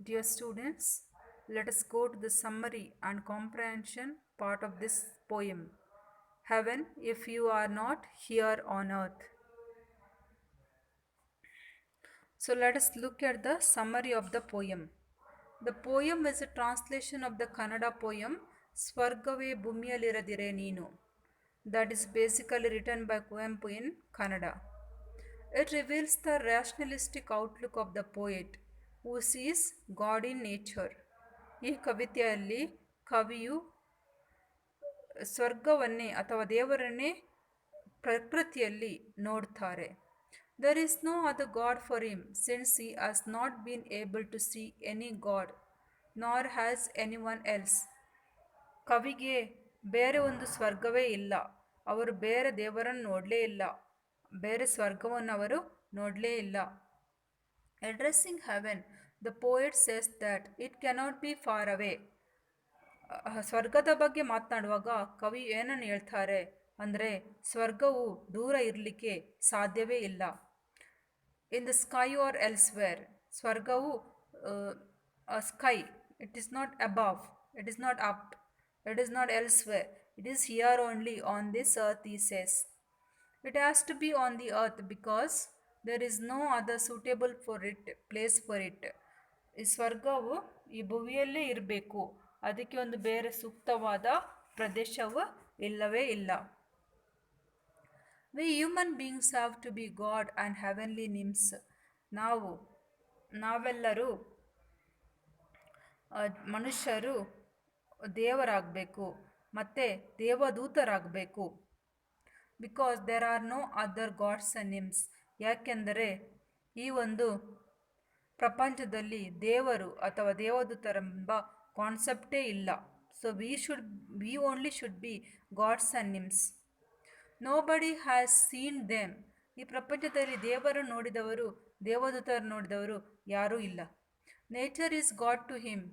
Dear students, let us go to the summary and comprehension part of this poem. Heaven, if you are not here on earth. So let us look at the summary of the poem. The poem is a translation of the Kannada poem Swargave Bhumiyaliradiರೆ ನೀನು, that is basically written by Kuempu in Kannada. It reveals the rationalistic outlook of the poet who sees God in nature. ಈ ಕವಿತೆಯಲ್ಲಿ ಕವಿಯು ಸ್ವರ್ಗವನ್ನೇ ಅಥವಾ ದೇವರನ್ನೇ ಪ್ರಕೃತಿಯಲ್ಲಿ ನೋಡ್ತಾರೆ. There is no other God for him since he has not been able to see any God, nor has anyone else. ಕವಿಗೆ ಬೇರೆ ಒಂದು ಸ್ವರ್ಗವೇ ಇಲ್ಲ, ಅವರು ಬೇರೆ ದೇವರನ್ನು ನೋಡಲೇ ಇಲ್ಲ, ಬೇರೆ ಸ್ವರ್ಗವನ್ನು ಅವರು ನೋಡಲೇ ಇಲ್ಲ. Addressing heaven, the poet says that it cannot be far away. ಸ್ವರ್ಗದ ಬಗ್ಗೆ ಮಾತನಾಡುವಾಗ ಕವಿ ಏನನ್ನು ಹೇಳ್ತಾರೆ ಅಂದರೆ ಸ್ವರ್ಗವು ದೂರ ಇರಲಿಕ್ಕೆ ಸಾಧ್ಯವೇ ಇಲ್ಲ. In the sky or elsewhere, ಸ್ವರ್ಗವು sky, it is not above, it is not up, it is not elsewhere, it is here only on this earth he says. It has to be on the earth because there is no other suitable for it, place for it. ಈ ಸ್ವರ್ಗವು ಈ ಭುವಿಯಲ್ಲೇ ಇರಬೇಕು, ಅದಕ್ಕೆ ಒಂದು ಬೇರೆ ಸೂಕ್ತವಾದ ಪ್ರದೇಶವು ಇಲ್ಲವೇ ಇಲ್ಲ. We human beings have to be God and heavenly nymphs. ನಾವೆಲ್ಲರೂ ಮನುಷ್ಯರು ದೇವರಾಗಬೇಕು ಮತ್ತು ದೇವದೂತರಾಗಬೇಕು. Because there are no other gods and nymphs, ಯಾಕೆಂದರೆ ಈ ಒಂದು ಪ್ರಪಂಚದಲ್ಲಿ ದೇವರು ಅಥವಾ ದೇವದೂತರೆಂಬ ಕಾನ್ಸೆಪ್ಟೇ ಇಲ್ಲ. So we only should be gods and nymphs. Nobody has seen them, ಈ ಪ್ರಪಂಚದಲ್ಲಿ ದೇವರು ನೋಡಿದವರು ದೇವದೂತರು ನೋಡಿದವರು ಯಾರೂ ಇಲ್ಲ. Nature is god to him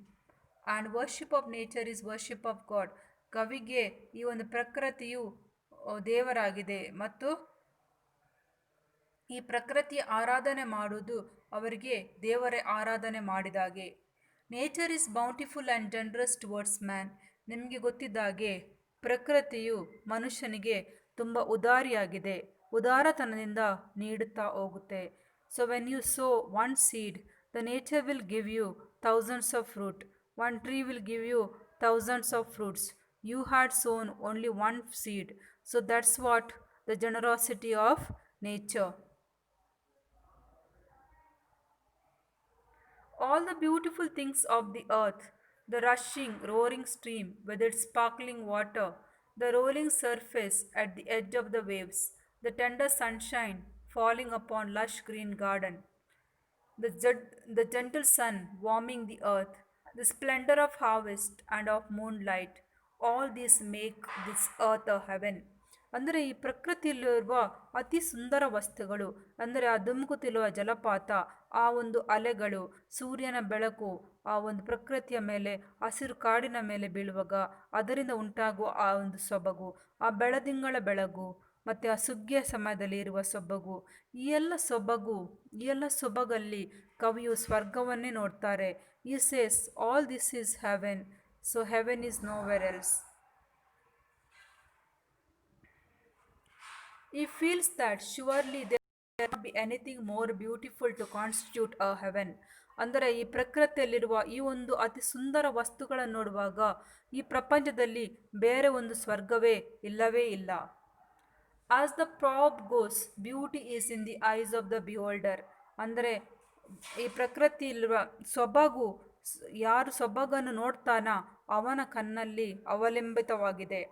and worship of nature is worship of god. ಕವಿಗೆ ಈ ಒಂದು ಪ್ರಕೃತಿಯು ದೇವರಾಗಿದೆ ಮತ್ತು ಈ ಪ್ರಕೃತಿಯ ಆರಾಧನೆ ಮಾಡುವುದು ಅವರಿಗೆ ದೇವರೇ ಆರಾಧನೆ ಮಾಡಿದಾಗೆ. Nature is bountiful and generous towards man. ನಿಮಗೆ ಗೊತ್ತಿದ್ದಾಗೆ ಪ್ರಕೃತಿಯು ಮನುಷ್ಯನಿಗೆ ತುಂಬ ಉದಾರಿಯಾಗಿದೆ, ಉದಾರತನದಿಂದ ನೀಡುತ್ತಾ ಹೋಗುತ್ತೆ. So when you sow one seed, the nature will give you thousands of fruit. One tree will give you thousands of fruits. You had sown only one seed. So that's what the generosity of nature. All the beautiful things of the earth, the rushing, roaring stream with its sparkling water, the rolling surface at the edge of the waves, the tender sunshine falling upon lush green garden, the gentle sun warming the earth, the splendor of harvest and of moonlight, all these make this earth a heaven. ಅಂದರೆ ಈ ಪ್ರಕೃತಿಯಲ್ಲಿರುವ ಅತಿ ಸುಂದರ ವಸ್ತುಗಳು ಅಂದರೆ ಆ ಧುಮುಕುತ್ತಿರುವ ಜಲಪಾತ, ಆ ಒಂದು ಅಲೆಗಳು, ಸೂರ್ಯನ ಬೆಳಕು ಆ ಒಂದು ಪ್ರಕೃತಿಯ ಮೇಲೆ, ಹಸಿರು ಕಾಡಿನ ಮೇಲೆ ಬೀಳುವಾಗ ಅದರಿಂದ ಉಂಟಾಗುವ ಆ ಒಂದು ಸೊಬಗು, ಆ ಬೆಳದಿಂಗಳ ಬೆಳಗು ಮತ್ತು ಆ ಸುಗ್ಗಿಯ ಸಮಯದಲ್ಲಿ ಇರುವ ಸೊಬಗು, ಈ ಎಲ್ಲ ಸೊಬಗಲ್ಲಿ ಕವಿಯು ಸ್ವರ್ಗವನ್ನೇ ನೋಡ್ತಾರೆ. ಈ says all this is Heaven, so Heaven is nowhere else. He feels that surely there cannot be anything more beautiful to constitute a heaven. ಅಂದರೆ ಈ ಪ್ರಕೃತಿಯಲ್ಲಿರುವ ಈ ಒಂದು ಅತಿ ಸುಂದರ ವಸ್ತುಗಳನ್ನು ನೋಡುವಾಗ ಈ ಪ್ರಪಂಚದಲ್ಲಿ ಬೇರೆ ಒಂದು ಸ್ವರ್ಗವೇ ಇಲ್ಲವೇ ಇಲ್ಲ. As the proverb goes, beauty is in the eyes of the beholder. ಅಂದರೆ ಈ ಪ್ರಕೃತಿಯಲ್ಲಿರುವ ಸೊಬಗು, ಯಾರು ಸೊಬಗನ್ನು ನೋಡ್ತಾನ ಅವನ ಕಣ್ಣಲ್ಲಿ ಅವಲಂಬಿತವಾಗಿದೆ.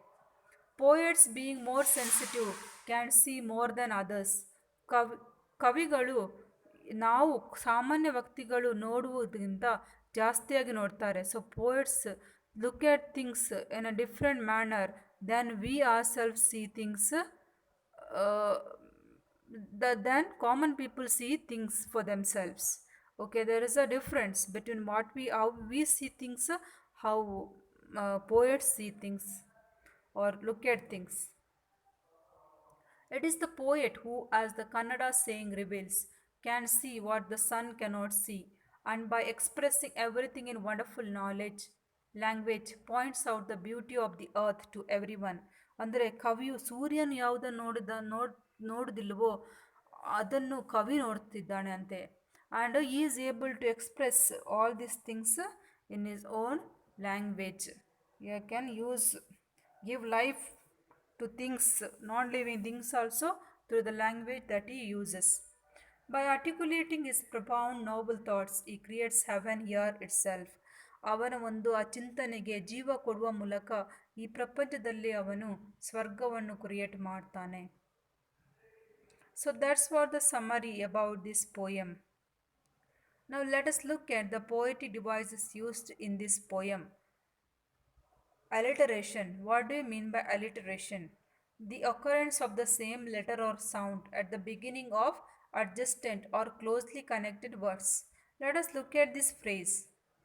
Poets being more sensitive can see more then others. ಕವಿಗಳು ನಾವು ಸಾಮಾನ್ಯ ವ್ಯಕ್ತಿಗಳು ನೋಡುವುದಕ್ಕಿಂತ ಜಾಸ್ತಿಯಾಗಿ ನೋಡ್ತಾರೆ. So poets look at things in a different manner then we ourselves see things, then common people see things for themselves. Okay, there is a difference between how we see things, how poets see things or look at things. It is the poet who, as the Kannada saying reveals, can see what the sun cannot see and by expressing everything in wonderful knowledge language points out the beauty of the earth to everyone. ಅಂದರೆ ಕವಿಯು ಸೂರ್ಯನು ಯಾವುದನ್ನು ನೋಡುವುದಿಲ್ವೋ ಅದನ್ನು ಕವಿ ನೋಡ್ತಿದ್ದಾನೆ ಅಂತೆ. And he is able to express all these things in his own language. You can use give life to things, non-living things also, through the language that he uses. By articulating his profound noble thoughts, he creates heaven here itself. ಅವನ ಒಂದು ಆ ಚಿಂತನೆಗೆ ಜೀವ ಕೊಡುವ ಮೂಲಕ ಈ ಪ್ರಪಂಚದಲ್ಲಿ ಅವನು ಸ್ವರ್ಗವನ್ನು ಕ್ರಿಯೇಟ್ ಮಾಡ್ತಾನೆ. So that's what the summary about this poem. Now let us look at the poetic devices used in this poem. Alliteration. What do you mean by alliteration? The occurrence of the same letter or sound at the beginning of adjacent or closely connected words. Let us look at this phrase.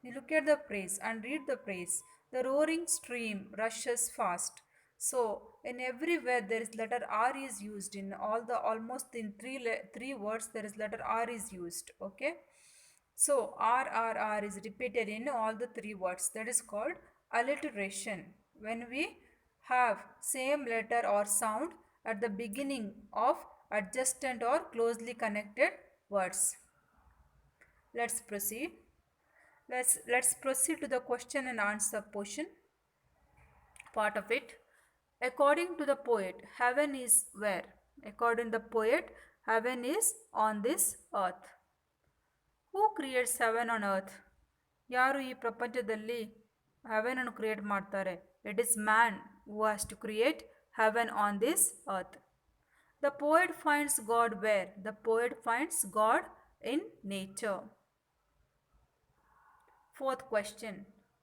You look at the phrase and read the phrase. The roaring stream rushes fast. So in everywhere there is letter R is used in almost in three words there is letter R is used. Okay. So R is repeated in all the three words. That is called alliteration. When we have same letter or sound at the beginning of adjacent or closely connected words. Let's proceed. Let's proceed to the question and answer portion part of it. According to the poet, heaven is where? According to the poet, heaven is on this earth. Who creates heaven on earth? ಯಾರು ಈ ಪ್ರಪಂಚದಲ್ಲಿ ಹೆವೆನನ್ನು create ಮಾಡ್ತಾರೆ? It is man who has to create heaven on this earth. The poet finds god where? The poet finds god in nature. Fourth question,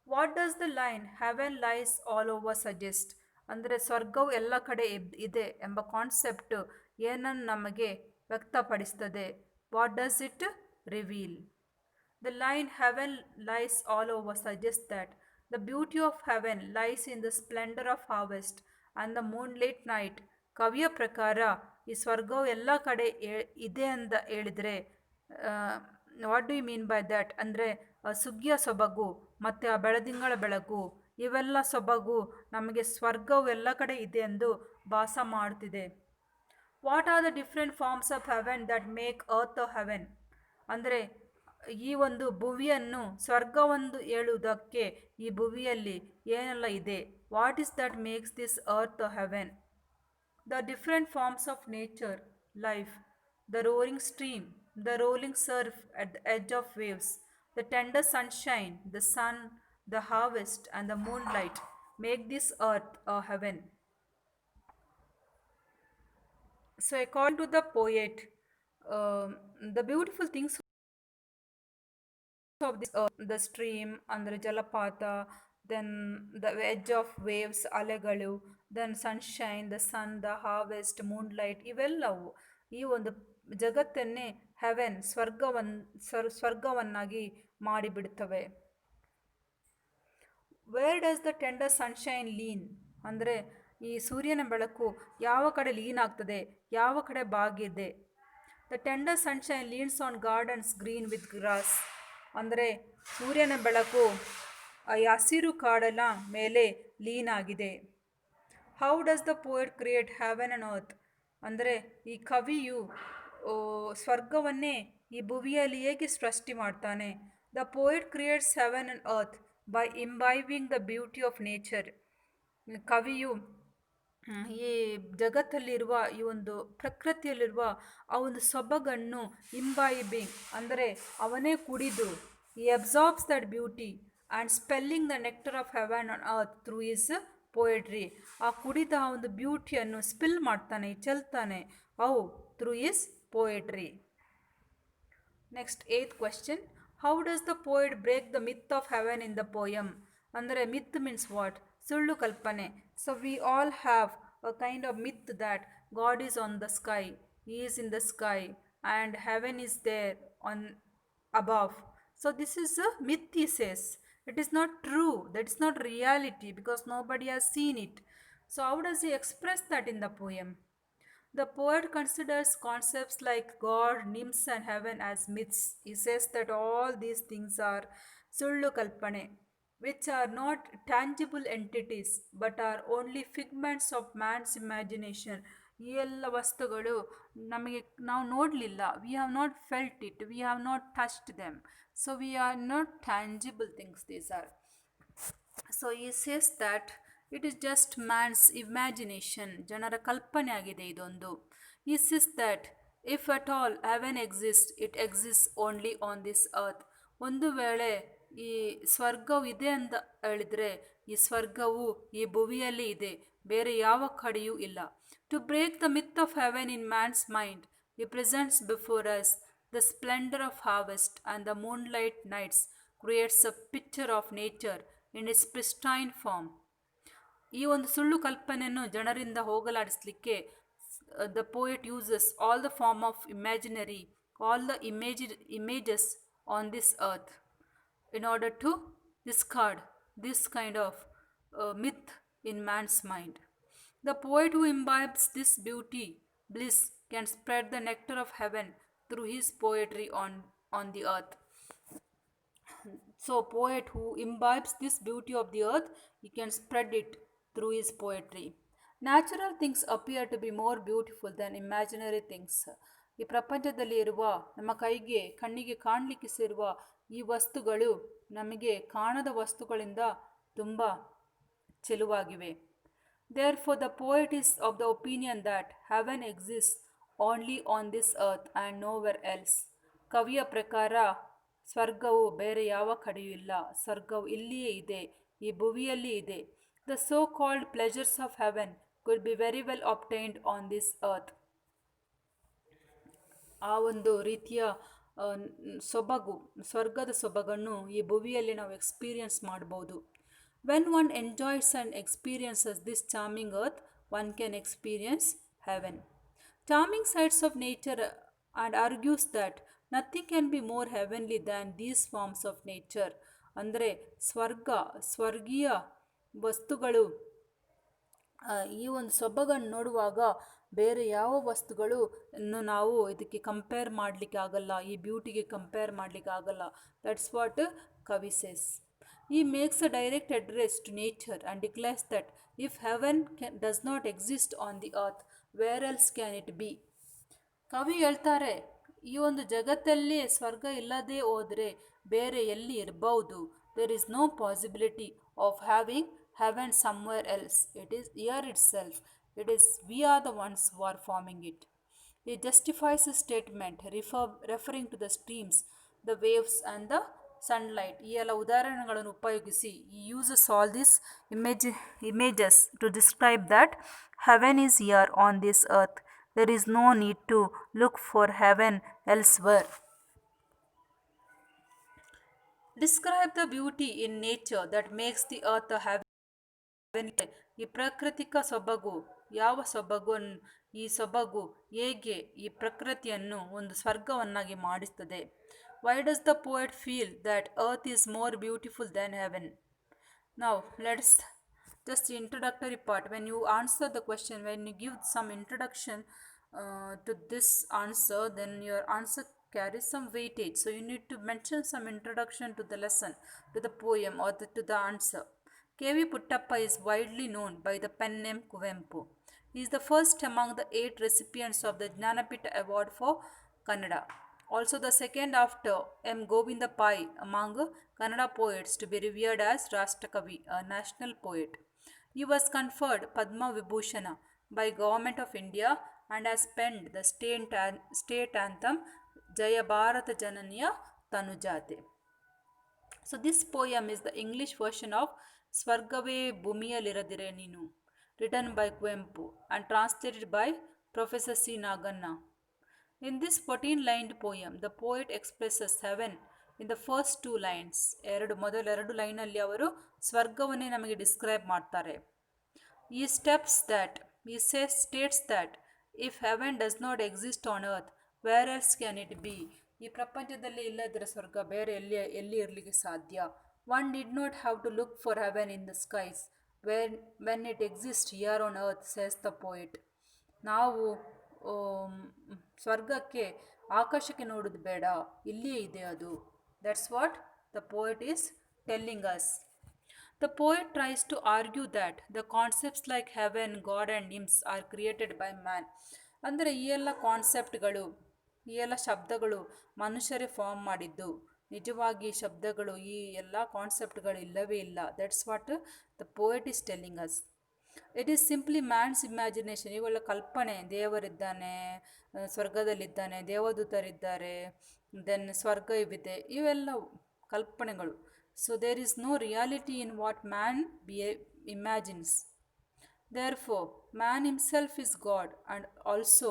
what does the line heaven lies all over suggest? ಅಂದರೆ ಸ್ವರ್ಗವು ಎಲ್ಲ ಕಡೆ ಇದೆ ಎಂಬ concept ಏನನ್ನು ನಮಗೆ ವ್ಯಕ್ತಪಡಿಸ್ತದೆ? What does it reveal? The line heaven lies all over suggests that the beauty of heaven lies in the splendor of harvest and the moonlit night. ಕವಿಯ ಪ್ರಕಾರ ಈ ಸ್ವರ್ಗವು ಎಲ್ಲ ಕಡೆ ಇದೆ ಅಂತ ಹೇಳಿದರೆ what do you mean by that? ಅಂದರೆ ಸುಗ್ಗಿಯ ಸೊಬಗು ಮತ್ತು ಆ ಬೆಳದಿಂಗಳ ಬೆಳಕು, ಇವೆಲ್ಲ ಸೊಬಗು ನಮಗೆ ಸ್ವರ್ಗವು ಎಲ್ಲ ಕಡೆ ಇದೆ ಎಂದು ಭಾಸ ಮಾಡುತ್ತಿದೆ. What are the different forms of heaven that make earth a heaven? ಅಂದರೆ ಈ ಒಂದು ಭುವಿಯನ್ನು ಸ್ವರ್ಗವೊಂದು ಹೇಳುವುದಕ್ಕೆ ಈ ಭುವಿಯಲ್ಲಿ ಏನೆಲ್ಲ ಇದೆ? What is that makes this earth a heaven? The different forms of nature life, the roaring stream, the rolling surf at the edge of waves, the tender sunshine, the sun, the harvest and the moonlight make this earth a heaven. So according to the poet, the beautiful things of this earth, the stream ಅಂದರೆ ಜಲಪಾತ, then the edge of waves ಅಲೆಗಳು, then sunshine, the sun, the harvest, moon light, ಇವೆಲ್ಲವು ಈ ಒಂದು ಜಗತ್ತನ್ನೇ heaven ಸ್ವರ್ಗವನ್ನಾಗಿ ಮಾಡಿಬಿಡ್ತವೆ. Where does the tender sunshine lean? ಅಂದರೆ ಈ ಸೂರ್ಯನ ಬೆಳಕು ಯಾವ ಕಡೆ ಲೀನ್ ಆಗ್ತದೆ, ಯಾವ ಕಡೆ ಬಾಗಿದೆ? The tender sunshine leans on gardens green with grass. ಅಂದರೆ ಸೂರ್ಯನ ಬೆಳಕು ಈ ಹಸಿರು ಕಾಡಲ ಮೇಲೆ ಲೀನ್ ಆಗಿದೆ. How does the poet create heaven and earth? ಅಂದರೆ ಈ ಕವಿಯು ಸ್ವರ್ಗವನ್ನೇ ಈ ಭುವಿಯಲ್ಲಿ ಹೇಗೆ ಸೃಷ್ಟಿ ಮಾಡ್ತಾನೆ? The poet creates heaven and earth by imbibing the beauty of nature. ಕವಿಯು ಈ ಜಗತ್ತಲ್ಲಿರುವ ಈ ಒಂದು ಪ್ರಕೃತಿಯಲ್ಲಿರುವ ಆ ಒಂದು ಸೊಬಗನ್ನು ಇಂಬೈಬಿಂಗ್ ಅಂದರೆ ಅವನೇ ಕುಡಿದು, he absorbs that beauty and spelling the nectar of heaven on earth through his poetry. ಆ ಕುಡಿದ ಆ ಒಂದು ಬ್ಯೂಟಿಯನ್ನು ಸ್ಪಿಲ್ ಮಾಡ್ತಾನೆ, ಚೆಲ್ತಾನೆ, ಅವು through his poetry. Next 8th question, how does the poet break the myth of heaven in the poem? ಅಂದರೆ myth means what? ಸುಳ್ಳು ಕಲ್ಪನೆ. So we all have a kind of myth that God is on the sky, He is in the sky and heaven is there on above. So this is a myth, he says. It is not true. That is not reality because nobody has seen it. So how does he express that in the poem? The poet considers concepts like God, nymphs, and heaven as myths. He says that all these things are sullu kalpane, which are not tangible entities but are only figments of man's imagination. ಈ ಎಲ್ಲ ವಸ್ತುಗಳು ನಮಗೆ ನಾವು ನೋಡಲಿಲ್ಲ, we have not felt it, we have not touched them, so we are not tangible things these are. So ಈ says that it is just man's imagination, ಜನರ ಕಲ್ಪನೆ ಆಗಿದೆ ಇದೊಂದು. ಈ says that if at all heaven exist it exist only on this earth. ಒಂದು ವೇಳೆ ಈ ಸ್ವರ್ಗವು ಇದೆ ಅಂತ ಹೇಳಿದರೆ ಈ ಸ್ವರ್ಗವು ಈ ಭುವಿಯಲ್ಲಿ ಇದೆ, ಬೇರೆ ಯಾವ ಕಡೆಯೂ ಇಲ್ಲ. To break the myth of heaven in man's mind he presents before us the splendor of harvest, and the moonlight nights creates a picture of nature in its pristine form. ಈ ಒಂದು ಸುಳ್ಳು ಕಲ್ಪನೆಯನ್ನು ಜನರಿಂದ ಹೋಗಲಾಡಿಸಲಿಕ್ಕೆ the poet uses all the form of imaginary, all the images on this earth in order to discard this kind of myth in man's mind. The poet who imbibes this beauty, bliss, can spread the nectar of heaven through his poetry on the earth. So, poet who imbibes this beauty of the earth, he can spread it through his poetry. Natural things appear to be more beautiful than imaginary things. ಈ ಪ್ರಪಂಚದಲ್ಲಿ ಇರುವ ನಮ್ಮ ಕಣ್ಣಿಗೆ ಕಾಣಲಿಕ್ಕೆ ಸೇರುವ ಈ ವಸ್ತುಗಳು ನಮಗೆ ಕಾಣದ ವಸ್ತುಗಳಿಂದ ತುಂಬ ಚೆಲುವಾಗಿವೆ. Therefore, the poet is of the opinion that heaven exists only on this earth and nowhere else. ಕವಿಯ ಪ್ರಕಾರ ಸ್ವರ್ಗವು ಬೇರೆ ಯಾವ ಕಡೆಯೂ ಇಲ್ಲ, ಸ್ವರ್ಗವು ಇಲ್ಲಿಯೇ ಇದೆ, ಈ ಭುವಿಯಲ್ಲಿ ಇದೆ. The so-called pleasures of heaven could be very well obtained on this earth. ಆ ಒಂದು ರೀತಿಯ ಸೊಬಗು, ಸ್ವರ್ಗದ ಸೊಬಗನ್ನು ಈ ಭುವಿಯಲ್ಲಿ ನಾವು ಎಕ್ಸ್ಪೀರಿಯನ್ಸ್ ಮಾಡ್ಬೋದು. When one enjoys and experiences this charming earth, one can experience heaven. Charming sides of nature and argues that nothing can be more heavenly than these forms of nature. ಅಂದರೆ ಸ್ವರ್ಗೀಯ ವಸ್ತುಗಳು, ಈ ಒಂದು ಸೊಬಗನ್ನು ನೋಡುವಾಗ ಬೇರೆ ಯಾವ ವಸ್ತುಗಳು ನಾವು ಇದಕ್ಕೆ ಕಂಪೇರ್ ಮಾಡಲಿಕ್ಕೆ ಆಗಲ್ಲ, ಈ ಬ್ಯೂಟಿಗೆ ಕಂಪೇರ್ ಮಾಡಲಿಕ್ಕೆ ಆಗಲ್ಲ. ದಟ್ಸ್ ವಾಟ್ ಕವಿ says. He makes a direct address to nature and declares that if heaven does not exist on the earth, where else can it be. ಕವಿ ಹೇಳ್ತಾರೆ, ಈ ಒಂದು ಜಗತ್ತಲ್ಲಿ ಸ್ವರ್ಗ ಇಲ್ಲದೆ ಹೋದರೆ ಬೇರೆ ಎಲ್ಲಿ ಇರಬಹುದು. There is no possibility of having heaven somewhere else. It is here itself. It is we are the ones who are forming it. He justifies his statement referring to the streams, the waves and the sunlight. ಈ ಎಲ್ಲ ಉದಾಹರಣೆಗಳನ್ನು ಉಪಯೋಗಿಸಿ he uses all these images to describe that heaven is here on this earth. There is no need to look for heaven elsewhere. Describe the beauty in nature that makes the earth a heaven. ಈ ಪ್ರಾಕೃತಿಕ ಸೊಬಗು, ಯಾವ ಸೊಬಗು, ಈ ಸೊಬಗು ಹೇಗೆ ಈ ಪ್ರಕೃತಿಯನ್ನು ಒಂದು ಸ್ವರ್ಗವನ್ನಾಗಿ ಮಾಡಿಸ್ತದೆ. Why does the poet feel that earth is more beautiful than heaven? Now let's just introductory part. When you answer the question, when you give some introduction to this answer, then your answer carries some weightage. So you need to mention some introduction to the lesson, to the poem or to the answer. K.V. Puttappa is widely known by the pen name Kuvempu. He is the first among the 8 recipients of the Jnanapita Award for Kannada. Also the second after M. Govinda Pai among Kannada poets to be revered as Rashtrakavi, a national poet. He was conferred Padma Vibhushana by Government of India and has penned the state anthem Jaya Bharata Jananiya Tanujate. So this poem is the English version of Swargave Bhumiyaliradiರೆ ನೀನು, written by Kuvempu and translated by Professor C. Naganna. In this 14-lined poem, the poet expresses heaven in the first 2 lines. ಮೊದಲೆರಡು ಲೈನಲ್ಲಿ ಅವರು ಸ್ವರ್ಗವನ್ನೇ ನಮಗೆ describe ಮಾಡ್ತಾರೆ. He states that if heaven does not exist on earth, where else can it be? ಈ ಪ್ರಪಂಚದಲ್ಲಿ ಇಲ್ಲದಿರೋ ಸ್ವರ್ಗ ಬೇರೆ ಎಲ್ಲಿ ಇರಲಿಕ್ಕೆ ಸಾಧ್ಯ? One did not have to look for heaven in the skies when it exists here on earth, says the poet. ನಾವು am, ಸ್ವರ್ಗಕ್ಕೆ ಆಕಾಶಕ್ಕೆ ನೋಡೋದು ಬೇಡ, ಇಲ್ಲಿಯೇ ಇದೆ ಅದು. That's what the poet is telling us. The poet tries to argue that the concepts like heaven, God, and nymphs are created by man. ಅಂದರೆ ಈ ಎಲ್ಲ ಕಾನ್ಸೆಪ್ಟ್ಗಳು, ಈ ಎಲ್ಲ ಶಬ್ದಗಳು ಮನುಷ್ಯರೇ ಫಾರ್ಮ್ ಮಾಡಿದ್ದು. ನಿಜವಾಗಿ ಈ ಶಬ್ದಗಳು, ಈ ಎಲ್ಲ ಕಾನ್ಸೆಪ್ಟ್ಗಳು ಇಲ್ಲವೇ ಇಲ್ಲ. That's what the poet is telling us. It is simply man's imagination. ಇವೆಲ್ಲ ಕಲ್ಪನೆ. ದೇವರಿದ್ದಾನೆ, ಸ್ವರ್ಗದಲ್ಲಿದ್ದಾನೆ, ದೇವದೂತರಿದ್ದಾರೆ, ದೆನ್ ಸ್ವರ್ಗ ಇವಿದೆ, ಇವೆಲ್ಲ ಕಲ್ಪನೆಗಳು. So there is no reality in what man imagines. Therefore, man himself is God and also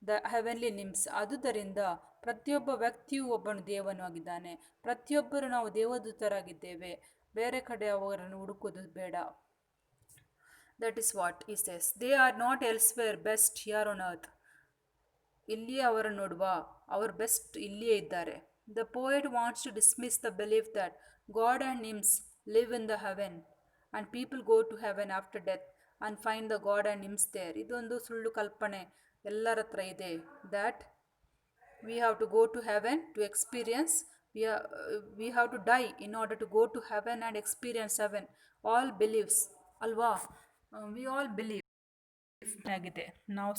the heavenly nymphs. ಆದುದರಿಂದ ಪ್ರತಿಯೊಬ್ಬ ವ್ಯಕ್ತಿಯು ಒಬ್ಬನು ದೇವನು ಆಗಿದ್ದಾನೆ. ಪ್ರತಿಯೊಬ್ಬರು ನಾವು ದೇವದೂತರಾಗಿದ್ದೇವೆ. ಬೇರೆ ಕಡೆ ಅವರನ್ನು ಹುಡುಕೋದು ಬೇಡ. That is what he says. They are not elsewhere best here on earth. ಇಲ್ಲಿಯೇ ಅವರನ್ನು ನೋಡುವ, ಅವ್ರ ಬೆಸ್ಟ್ ಇಲ್ಲಿಯೇ ಇದ್ದಾರೆ. The poet wants to dismiss the belief that god and nymphs live in the heaven and people go to heaven after death and find the god and nymphs there. ಇದೊಂದು ಸುಳ್ಳು ಕಲ್ಪನೆ ಎಲ್ಲರ ಹತ್ರ ಇದೆ. That we have to go to heaven to experience, we have to die in order to go to heaven and experience heaven. All believes ಅಲ್ವಾ, we all believe ಆಗಿದೆ. ನಾವು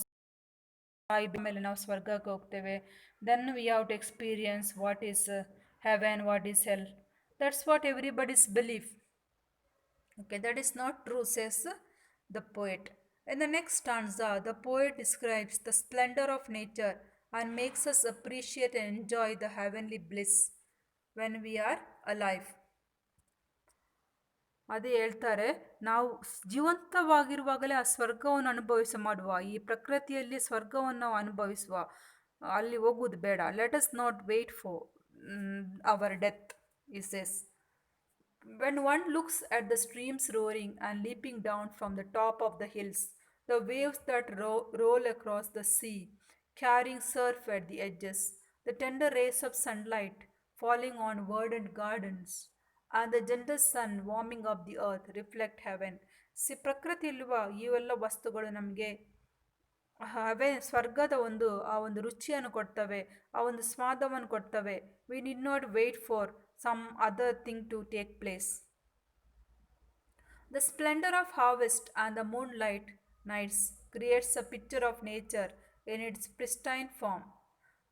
ಮೇಲೆ ನಾವು ಸ್ವರ್ಗಕ್ಕೆ ಹೋಗ್ತೇವೆ. Then we have to experience what is heaven, what is hell. That's what everybody's believe. Okay, that is not true, says the poet. In the next stanza, the poet describes the splendor of nature and makes us appreciate and enjoy the heavenly bliss when we are alive. ಅದೇ ಹೇಳ್ತಾರೆ, ನಾವು ಜೀವಂತವಾಗಿರುವಾಗಲೇ ಆ ಸ್ವರ್ಗವನ್ನು ಅನುಭವಿಸ ಮಾಡುವ, ಈ ಪ್ರಕೃತಿಯಲ್ಲಿ ಸ್ವರ್ಗವನ್ನು ನಾವು ಅನುಭವಿಸುವ, ಅಲ್ಲಿ ಹೋಗುವುದು ಬೇಡ. Let us not wait for our death, is yes. When one looks at the streams roaring and leaping down from the top of the hills, the waves that roll across the sea, carrying surf at the edges, the tender rays of sunlight falling on verdant gardens, and the gentle sun warming up the earth reflect heaven. ಪ್ರಕೃತಿಯಲ್ಲಿರುವ ಇವೆಲ್ಲ ವಸ್ತುಗಳು ನಮಗೆ ಸ್ವರ್ಗದ ಆ ಒಂದು ರುಚಿಯನ್ನು ಕೊಡ್ತವೆ, ಆ ಒಂದು ಸ್ವಾದವನ್ನು ಕೊಡ್ತವೆ. We need not wait for some other thing to take place. The splendor of harvest and the moonlight nights creates a picture of nature in its pristine form.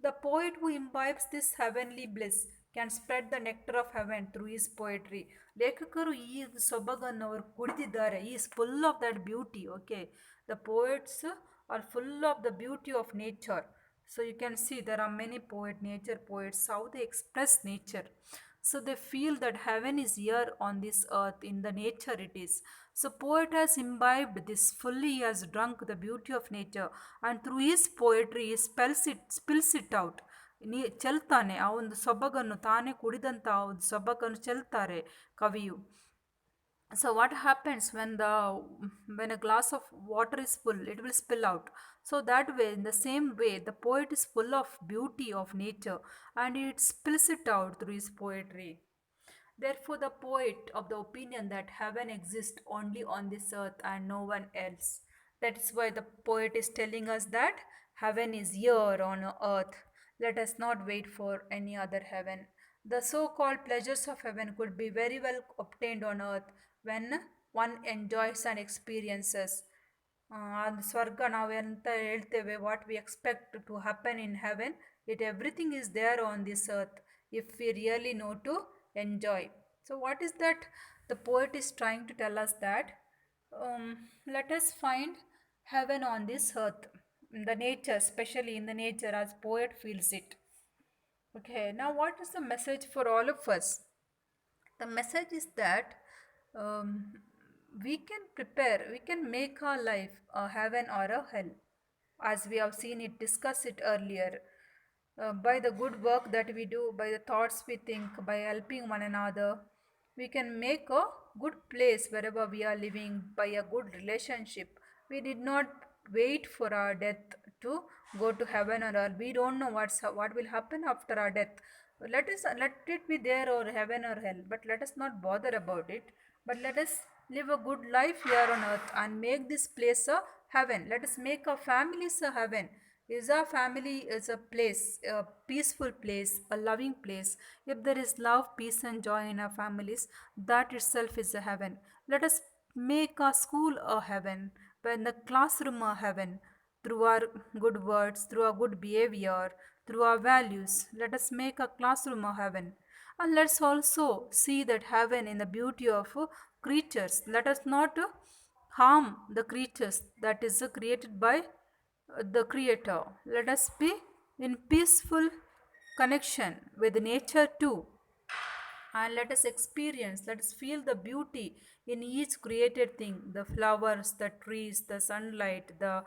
The poet who imbibes this heavenly bliss can spread the nectar of heaven through his poetry. ಲೇಖಕರು ಈ ಸೊಬಗನ್ನು ಅವರು ಕುಡಿದಿದ್ದಾರೆ. ಈ is full of that beauty. Okay, the poets are full of the beauty of nature. So you can see there are many nature poets, how they express nature. So they feel that heaven is here on this earth, in the nature it is. So poet has imbibed this fully, he has drunk the beauty of nature, and through his poetry he spills it out. ಚೆಲ್ತಾನೆ ಆ ಒಂದು ಸೊಬಗನ್ನು, ತಾನೇ ಕುಡಿದಂಥ ಆ ಒಂದು ಸೊಬಗನ್ನು ಚೆಲ್ತಾರೆ ಕವಿಯು. So what happens when a glass of water is full, it will spill out. So that way, in the same way, the poet is full of beauty of nature and it spills it out through his poetry. Therefore, the poet of the opinion that heaven exists only on this earth and no one else. That is why the poet is telling us that heaven is here on earth. Let us not wait for any other heaven. The so-called pleasures of heaven could be very well obtained on earth when one enjoys and experiences. ಅದು ಸ್ವರ್ಗ ನಾವೆಂತ ಹೇಳ್ತೇವೆ, what we expect to happen in heaven, everything is there on this earth if we really know to enjoy. So what is that the poet is trying to tell us that let us find heaven on this earth, in the nature, especially in the nature as poet feels it. Okay, now what is the message for all of us? The message is that um, we can prepare, we can make our life a heaven or a hell, as we have seen it, discussed it earlier. By the good work that we do, by the thoughts we think, by helping one another, we can make a good place wherever we are living, by a good relationship. We did not wait for our death to go to heaven or hell. We don't know what will happen after our death. Let it be there or heaven or hell, but let us not bother about it. But let us live a good life here on earth and make this place a heaven. Let us make our families a heaven. Is our family is a place, a peaceful place, a loving place? If there is love, peace, and joy in our families, that itself is a heaven. Let us make our school a heaven, when the classroom a heaven, through our good words, through our good behavior, through our values. Let us make a classroom a heaven. And let's also see that heaven in the beauty of creatures. Let us not harm the creatures that is created by the Creator. Let us be in peaceful connection with nature too, and let us experience, let us feel the beauty in each created thing, the flowers, the trees, the sunlight, the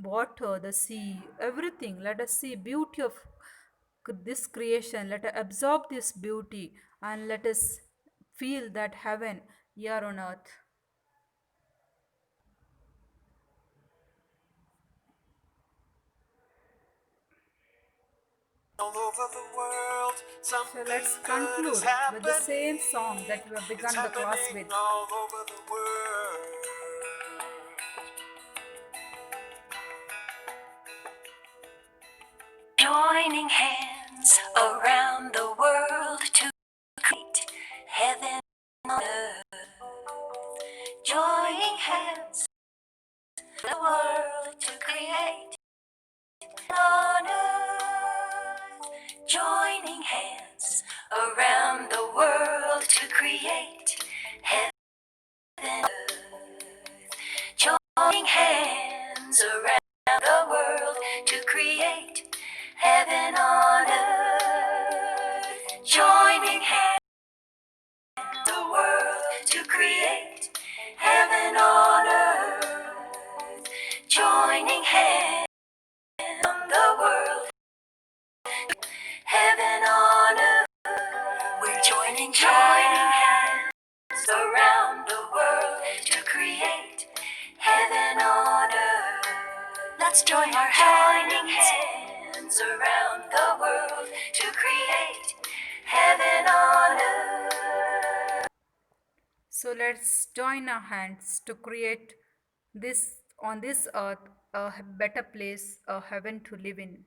water, the sea, everything. Let us see beauty of this creation. Let us absorb this beauty, and let us feel that heaven here on earth. All over the world, So something let's good is conclude with the same happening. song that we have It's begun the class happening with. all over the world. Joining hands around the world to create heaven on earth. Joining hands the world to create on earth. Joining hands around the world to create heaven on earth. Joining hands around the world to create heaven on earth. Joining hands the world to create heaven on earth. Joining hands on the world, heaven on earth. We're joining hands around the world to create heaven on earth. Let's join our hands around the world to create heaven on earth. So let's join our hands to create this on this earth a better place, a heaven to live in.